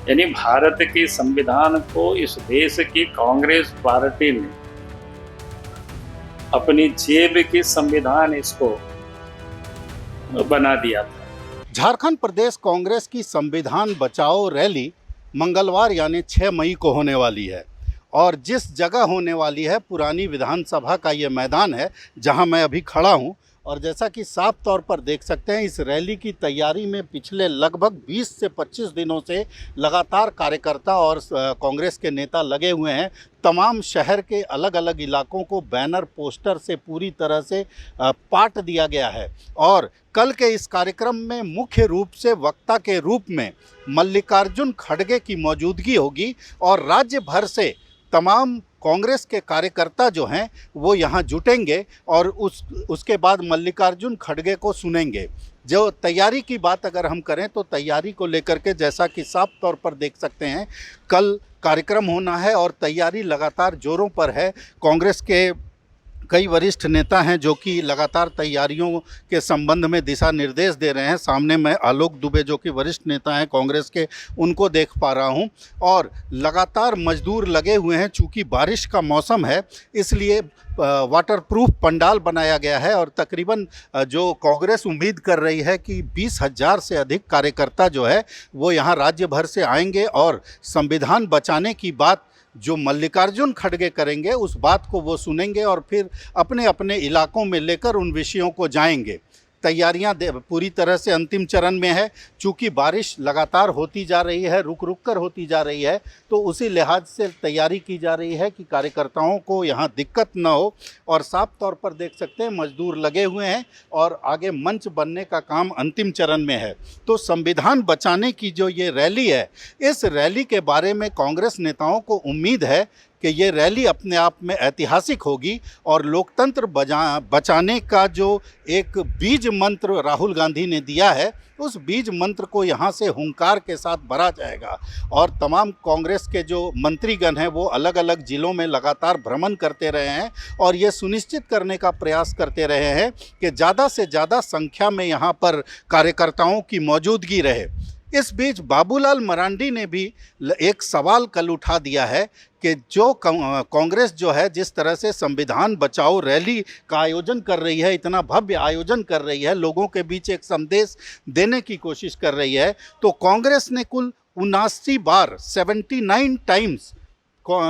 यानी भारत के संविधान को इस देश की कांग्रेस पार्टी ने अपनी जेब की संविधान इसको बना दिया था। झारखंड प्रदेश कांग्रेस की संविधान बचाओ रैली मंगलवार यानी 6 मई को होने वाली है और जिस जगह होने वाली है पुरानी विधानसभा का ये मैदान है जहां मैं अभी खड़ा हूं। और जैसा कि साफ तौर पर देख सकते हैं, इस रैली की तैयारी में पिछले लगभग 20 से 25 दिनों से लगातार कार्यकर्ता और कांग्रेस के नेता लगे हुए हैं। तमाम शहर के अलग अलग इलाकों को बैनर पोस्टर से पूरी तरह से पाट दिया गया है और कल के इस कार्यक्रम में मुख्य रूप से वक्ता के रूप में मल्लिकार्जुन खड़गे की मौजूदगी होगी और राज्य भर से तमाम कांग्रेस के कार्यकर्ता जो हैं वो यहाँ जुटेंगे और उसके बाद मल्लिकार्जुन खड़गे को सुनेंगे। जो तैयारी की बात अगर हम करें तो तैयारी को लेकर के जैसा कि साफ तौर पर देख सकते हैं, कल कार्यक्रम होना है और तैयारी लगातार जोरों पर है। कांग्रेस के कई वरिष्ठ नेता हैं जो कि लगातार तैयारियों के संबंध में दिशा निर्देश दे रहे हैं। सामने मैं आलोक दुबे जो कि वरिष्ठ नेता हैं कांग्रेस के, उनको देख पा रहा हूं और लगातार मजदूर लगे हुए हैं। चूंकि बारिश का मौसम है इसलिए वाटरप्रूफ पंडाल बनाया गया है और तकरीबन जो कांग्रेस उम्मीद कर रही है कि 20,000 से अधिक कार्यकर्ता जो है वो यहाँ राज्य भर से आएंगे और संविधान बचाने की बात जो मल्लिकार्जुन खड़गे करेंगे उस बात को वो सुनेंगे और फिर अपने अपने इलाकों में लेकर उन विषयों को जाएंगे। तैयारियां पूरी तरह से अंतिम चरण में है। चूँकि बारिश लगातार होती जा रही है, रुक रुक कर होती जा रही है, तो उसी लिहाज से तैयारी की जा रही है कि कार्यकर्ताओं को यहाँ दिक्कत न हो। और साफ तौर पर देख सकते हैं मजदूर लगे हुए हैं और आगे मंच बनने का काम अंतिम चरण में है। तो संविधान बचाने की जो ये रैली है, इस रैली के बारे में कांग्रेस नेताओं को उम्मीद है कि ये रैली अपने आप में ऐतिहासिक होगी और लोकतंत्र बचाने का जो एक बीज मंत्र राहुल गांधी ने दिया है उस बीज मंत्र को यहाँ से हुंकार के साथ भरा जाएगा। और तमाम कांग्रेस के जो मंत्रीगण हैं वो अलग अलग ज़िलों में लगातार भ्रमण करते रहे हैं और ये सुनिश्चित करने का प्रयास करते रहे हैं कि ज़्यादा से ज़्यादा संख्या में यहाँ पर कार्यकर्ताओं की मौजूदगी रहे। इस बीच बाबूलाल मरांडी ने भी एक सवाल कल उठा दिया है कि जो कांग्रेस जो है जिस तरह से संविधान बचाओ रैली का आयोजन कर रही है, इतना भव्य आयोजन कर रही है, लोगों के बीच एक संदेश देने की कोशिश कर रही है, तो कांग्रेस ने कुल 79 बार 79 टाइम्स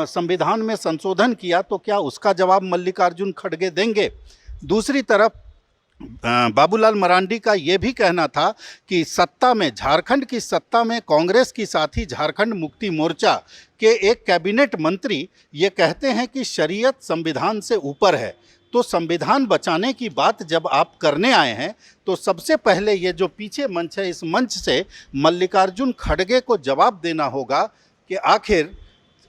संविधान में संशोधन किया, तो क्या उसका जवाब मल्लिकार्जुन खड़गे देंगे? दूसरी तरफ बाबूलाल मरांडी का ये भी कहना था कि सत्ता में, झारखंड की सत्ता में कांग्रेस की साथी झारखंड मुक्ति मोर्चा के एक कैबिनेट मंत्री ये कहते हैं कि शरीयत संविधान से ऊपर है। तो संविधान बचाने की बात जब आप करने आए हैं तो सबसे पहले ये जो पीछे मंच है, इस मंच से मल्लिकार्जुन खड़गे को जवाब देना होगा कि आखिर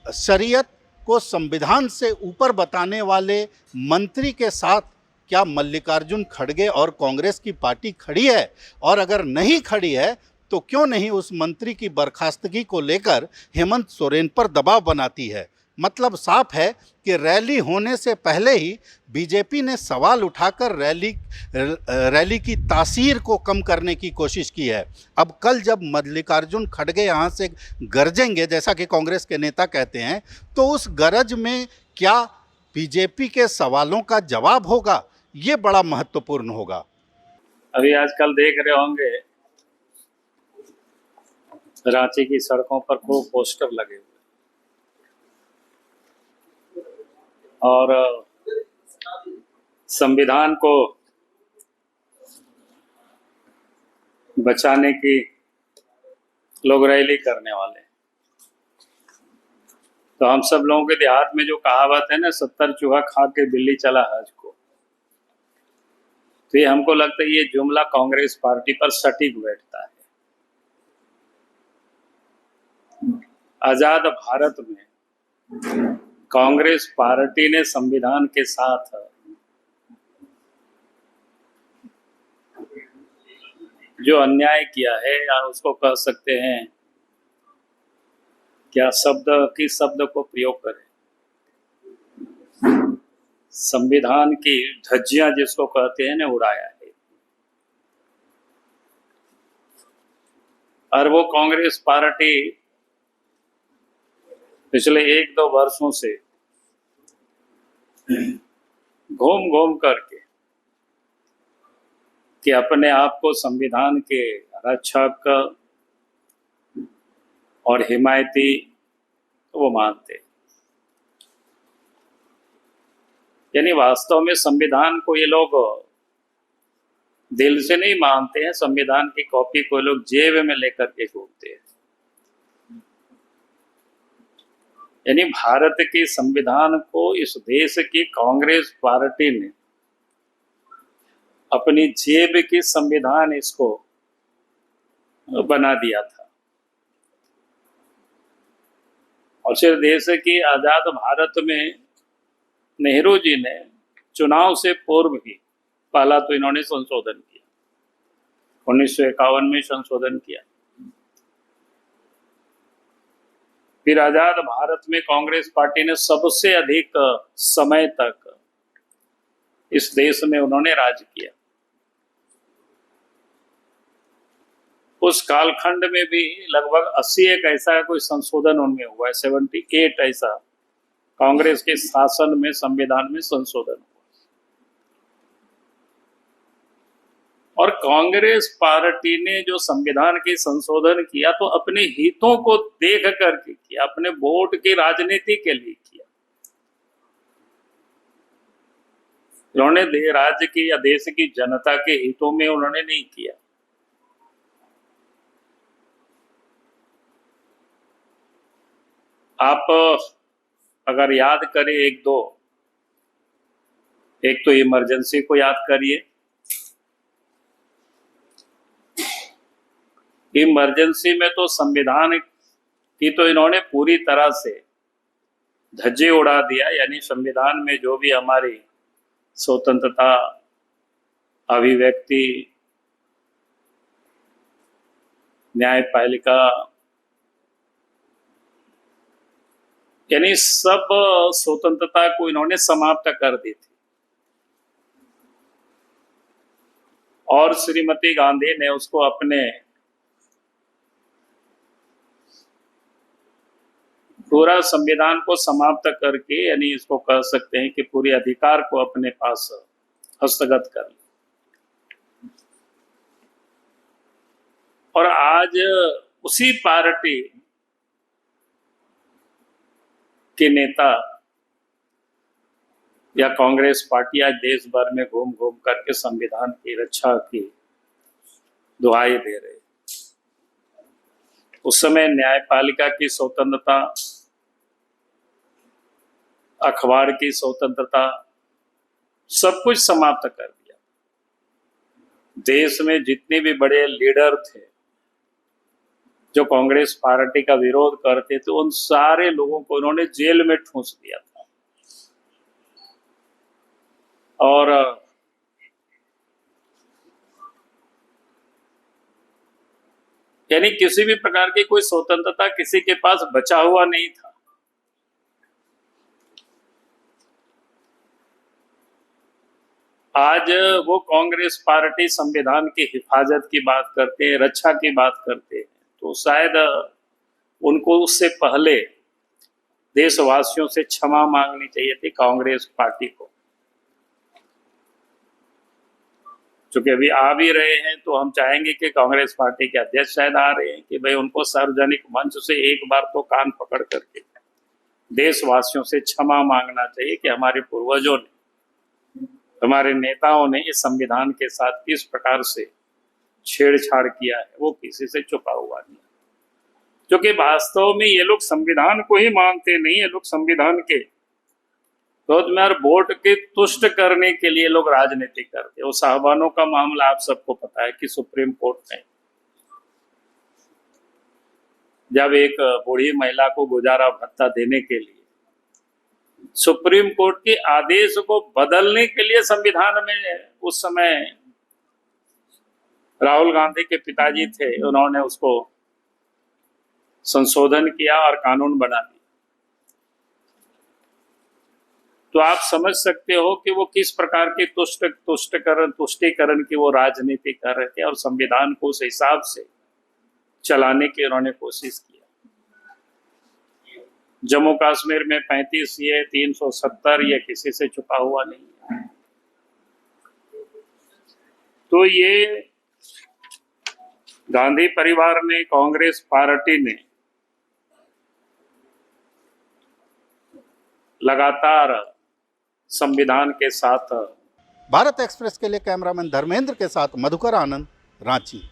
शरीयत को संविधान से ऊपर बताने वाले मंत्री के साथ क्या मल्लिकार्जुन खड़गे और कांग्रेस की पार्टी खड़ी है? और अगर नहीं खड़ी है तो क्यों नहीं उस मंत्री की बर्खास्तगी को लेकर हेमंत सोरेन पर दबाव बनाती है? मतलब साफ है कि रैली होने से पहले ही बीजेपी ने सवाल उठाकर रैली की तासीर को कम करने की कोशिश की है। अब कल जब मल्लिकार्जुन खड़गे यहाँ से गरजेंगे, जैसा कि कांग्रेस के नेता कहते हैं, तो उस गरज में क्या बीजेपी के सवालों का जवाब होगा, ये बड़ा महत्वपूर्ण होगा। अभी आजकल देख रहे होंगे रांची की सड़कों पर खूब पोस्टर लगे हुए और संविधान को बचाने की लोग रैली करने वाले। तो हम सब लोगों के देहात में जो कहावत है ना, 70 चूहा खा के बिल्ली चला हज को, तो ये हमको लगता है ये जुमला कांग्रेस पार्टी पर सटीक बैठता है। आजाद भारत में कांग्रेस पार्टी ने संविधान के साथ जो अन्याय किया है, या उसको कह सकते हैं क्या शब्द को प्रयोग करें, संविधान की धज्जियां जिसको कहते हैं ना, उड़ाया है। और वो कांग्रेस पार्टी पिछले 1-2 वर्षों से घूम घूम करके कि अपने आप को संविधान के रक्षक और हिमायती वो मानते, यानी वास्तव में संविधान को ये लोग दिल से नहीं मानते हैं। संविधान की कॉपी को लोग जेब में लेकर के घूमते हैं। यानी भारत के संविधान को इस देश की कांग्रेस पार्टी ने अपनी जेब की संविधान इसको बना दिया था। और फिर देश की आजाद भारत में नेहरू जी ने चुनाव से पूर्व ही पहला तो इन्होंने संशोधन किया, 1951 में संशोधन किया। फिर आजाद भारत में कांग्रेस पार्टी ने सबसे अधिक समय तक इस देश में उन्होंने राज किया। उस कालखंड में भी लगभग 80 एक ऐसा कोई संशोधन उनमें हुआ है, 78 ऐसा कांग्रेस के शासन में संविधान में संशोधन हुआ। और कांग्रेस पार्टी ने जो संविधान के संशोधन किया तो अपने हितों को देख करके किया, अपने वोट की राजनीति के लिए किया। उन्होंने राज्य की या देश की जनता के हितों में उन्होंने नहीं किया। आप अगर याद करें एक तो इमरजेंसी को याद करिए। इमरजेंसी में तो संविधान की तो इन्होंने पूरी तरह से धज्जे उड़ा दिया। यानी संविधान में जो भी हमारी स्वतंत्रता, अभिव्यक्ति, न्यायपालिका, यानी सब स्वतंत्रता को इन्होंने समाप्त कर दी थी। और श्रीमती गांधी ने उसको अपने पूरा संविधान को समाप्त करके, यानी इसको कह सकते हैं कि पूरे अधिकार को अपने पास हस्तगत कर लिया। और आज उसी पार्टी के नेता या कांग्रेस पार्टी आज देश भर में घूम घूम करके संविधान की रक्षा की दुहाई दे रहे। उस समय न्यायपालिका की स्वतंत्रता, अखबार की स्वतंत्रता, सब कुछ समाप्त कर दिया। देश में जितने भी बड़े लीडर थे जो कांग्रेस पार्टी का विरोध करते थे, उन सारे लोगों को उन्होंने जेल में ठूंस दिया था। और यानी किसी भी प्रकार की कोई स्वतंत्रता किसी के पास बचा हुआ नहीं था। आज वो कांग्रेस पार्टी संविधान की हिफाजत की बात करते हैं, रक्षा की बात करते हैं, तो शायद उनको उससे पहले देशवासियों से क्षमा मांगनी चाहिए थी कांग्रेस पार्टी को। चूंकि अभी आ भी रहे हैं तो हम चाहेंगे कि कांग्रेस पार्टी के अध्यक्ष शायद आ रहे हैं कि भाई उनको सार्वजनिक मंच से एक बार तो कान पकड़ करके देशवासियों से क्षमा मांगना चाहिए कि हमारे पूर्वजों ने, हमारे नेताओं ने इस संविधान के साथ किस प्रकार से छेड़छाड़ किया है, वो किसी से छुपा हुआ नहीं। क्योंकि वास्तव में ये लोग संविधान को ही मानते नहीं है। लोग संविधान के और वोट के तुष्ट करने के लिए लोग राजनीति करते हैं। वो साहबानों का मामला आप सबको पता है कि सुप्रीम कोर्ट ने जब एक बूढ़ी महिला को गुजारा भत्ता देने के लिए सुप्रीम कोर्ट के आदेश को बदलने के लिए संविधान में उस समय राहुल गांधी के पिताजी थे, उन्होंने उसको संशोधन किया और कानून बना दिया। तो आप समझ सकते हो कि वो किस प्रकार के तुष्टीकरण की वो राजनीति कर रहे थे और संविधान को उस हिसाब से चलाने की उन्होंने कोशिश किया। जम्मू कश्मीर में 35 ये 370 ये किसी से छुपा हुआ नहीं है। तो ये गांधी परिवार ने, कांग्रेस पार्टी ने लगातार संविधान के साथ। भारत एक्सप्रेस के लिए कैमरामैन धर्मेंद्र के साथ मधुकर आनंद, रांची।